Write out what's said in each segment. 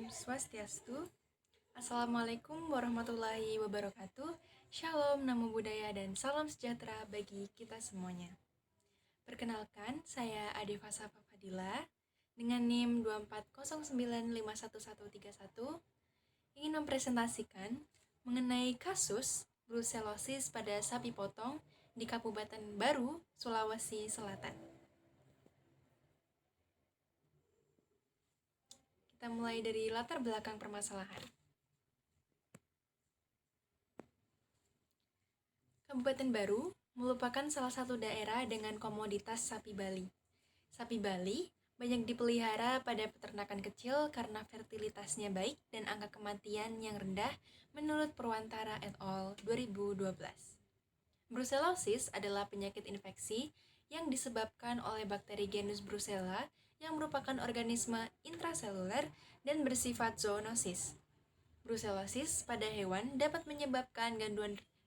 Swastiastu. Assalamualaikum warahmatullahi wabarakatuh. Shalom, namo buddhaya, dan salam sejahtera bagi kita semuanya. Perkenalkan, saya Adifa Safa Fadila dengan NIM 240951131 ingin mempresentasikan mengenai kasus brusellosis pada sapi potong di Kabupaten Baru, Sulawesi Selatan. Kita mulai dari latar belakang permasalahan. Kabupaten Baru merupakan salah satu daerah dengan komoditas sapi Bali. Sapi Bali banyak dipelihara pada peternakan kecil karena fertilitasnya baik dan angka kematian yang rendah menurut Purwantara et al. 2012. Brucellosis adalah penyakit infeksi yang disebabkan oleh bakteri genus Brucella yang merupakan organisme intraseluler dan bersifat zoonosis. Brucellosis pada hewan dapat menyebabkan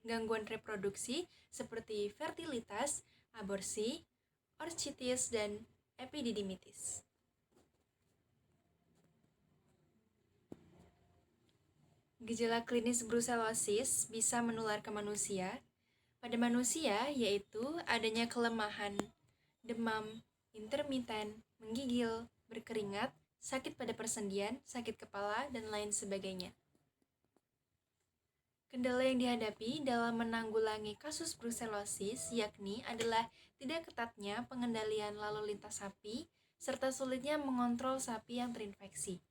gangguan reproduksi seperti fertilitas, aborsi, orchitis, dan epididymitis. Gejala klinis brucellosis bisa menular ke manusia. Pada manusia yaitu adanya kelemahan, demam, intermiten, menggigil, berkeringat, sakit pada persendian, sakit kepala, dan lain sebagainya. Kendala yang dihadapi dalam menanggulangi kasus brucellosis yakni adalah tidak ketatnya pengendalian lalu lintas sapi serta sulitnya mengontrol sapi yang terinfeksi.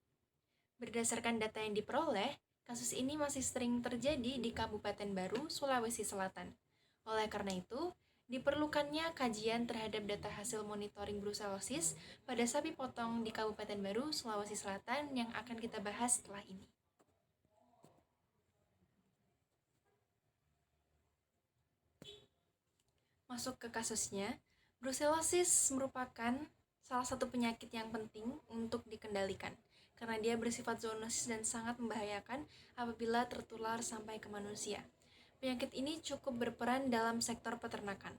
Berdasarkan data yang diperoleh, kasus ini masih sering terjadi di Kabupaten Baru, Sulawesi Selatan. Oleh karena itu, diperlukannya kajian terhadap data hasil monitoring brucellosis pada sapi potong di Kabupaten Baru, Sulawesi Selatan yang akan kita bahas setelah ini. Masuk ke kasusnya, brucellosis merupakan salah satu penyakit yang penting untuk dikendalikan karena dia bersifat zoonosis dan sangat membahayakan apabila tertular sampai ke manusia. Penyakit ini cukup berperan dalam sektor peternakan.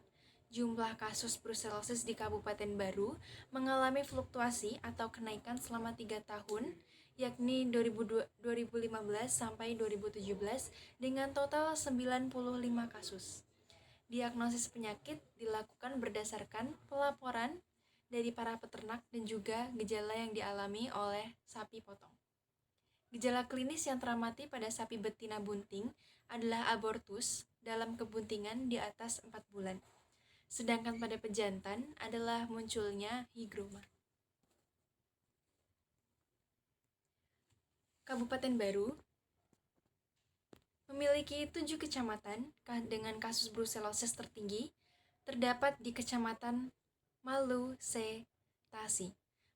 Jumlah kasus brucellosis di Kabupaten Baru mengalami fluktuasi atau kenaikan selama 3 tahun, yakni 2015 sampai 2017 dengan total 95 kasus. Diagnosis penyakit dilakukan berdasarkan pelaporan dari para peternak dan juga gejala yang dialami oleh sapi potong. Gejala klinis yang teramati pada sapi betina bunting adalah abortus dalam kebuntingan di atas 4 bulan. Sedangkan pada pejantan adalah munculnya higroma. Kabupaten Baru memiliki 7 kecamatan dengan kasus brucellosis tertinggi terdapat di Kecamatan Malusetasi.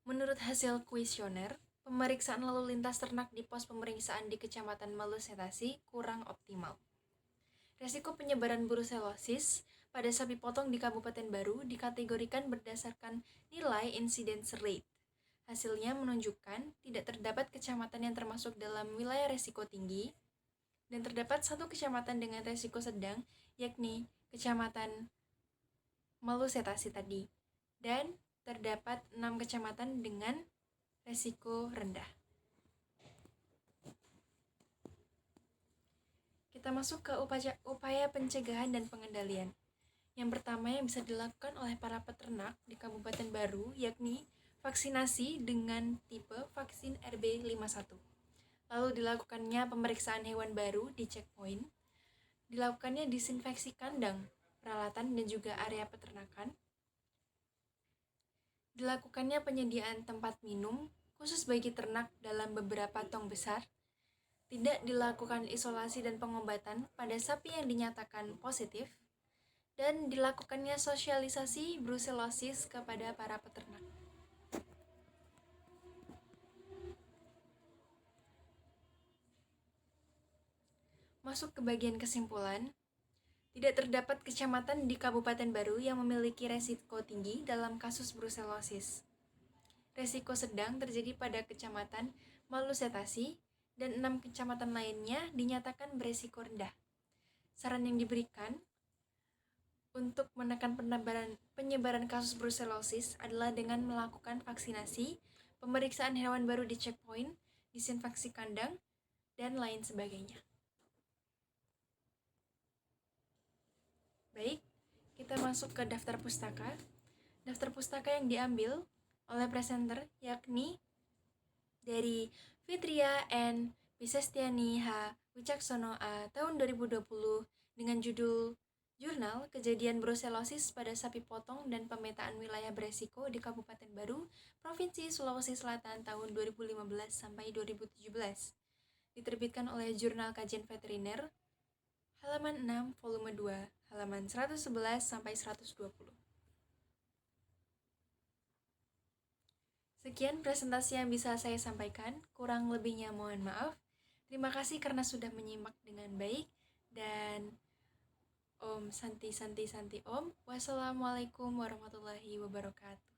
Menurut hasil kuesioner, pemeriksaan lalu lintas ternak di pos pemeriksaan di Kecamatan Malusetasi kurang optimal. Resiko penyebaran brucellosis pada sapi potong di Kabupaten Baru dikategorikan berdasarkan nilai incidence rate. Hasilnya menunjukkan tidak terdapat kecamatan yang termasuk dalam wilayah resiko tinggi, dan terdapat 1 kecamatan dengan resiko sedang, yakni Kecamatan Malusetasi tadi, dan terdapat 6 kecamatan dengan resiko rendah. Kita masuk ke upaya pencegahan dan pengendalian. Yang pertama yang bisa dilakukan oleh para peternak di Kabupaten Baru yakni vaksinasi dengan tipe vaksin RB51. Lalu dilakukannya pemeriksaan hewan baru di checkpoint, dilakukannya disinfeksi kandang, peralatan, dan juga area peternakan, dilakukannya penyediaan tempat minum khusus bagi ternak dalam beberapa tong besar, tidak dilakukan isolasi dan pengobatan pada sapi yang dinyatakan positif, dan dilakukannya sosialisasi brucellosis kepada para peternak. Masuk ke bagian kesimpulan, tidak terdapat kecamatan di Kabupaten Baru yang memiliki resiko tinggi dalam kasus brucellosis. Resiko sedang terjadi pada Kecamatan Malusetasi dan 6 kecamatan lainnya dinyatakan beresiko rendah. Saran yang diberikan untuk menekan penyebaran kasus brucellosis adalah dengan melakukan vaksinasi, pemeriksaan hewan baru di checkpoint, disinfeksi kandang, dan lain sebagainya. Baik, kita masuk ke daftar pustaka. Daftar pustaka yang diambil oleh presenter yakni dari Fitria N. Bisestiani H. Wicaksono A. tahun 2020 dengan judul Jurnal Kejadian Brusellosis pada Sapi Potong dan Pemetaan Wilayah Beresiko di Kabupaten Baru, Provinsi Sulawesi Selatan tahun 2015 sampai 2017. Diterbitkan oleh Jurnal Kajian Veteriner, halaman 6, volume 2, halaman 111 sampai 120. Sekian presentasi yang bisa saya sampaikan, kurang lebihnya mohon maaf. Terima kasih karena sudah menyimak dengan baik, dan Om Santi Santi Santi Om. Wassalamualaikum warahmatullahi wabarakatuh.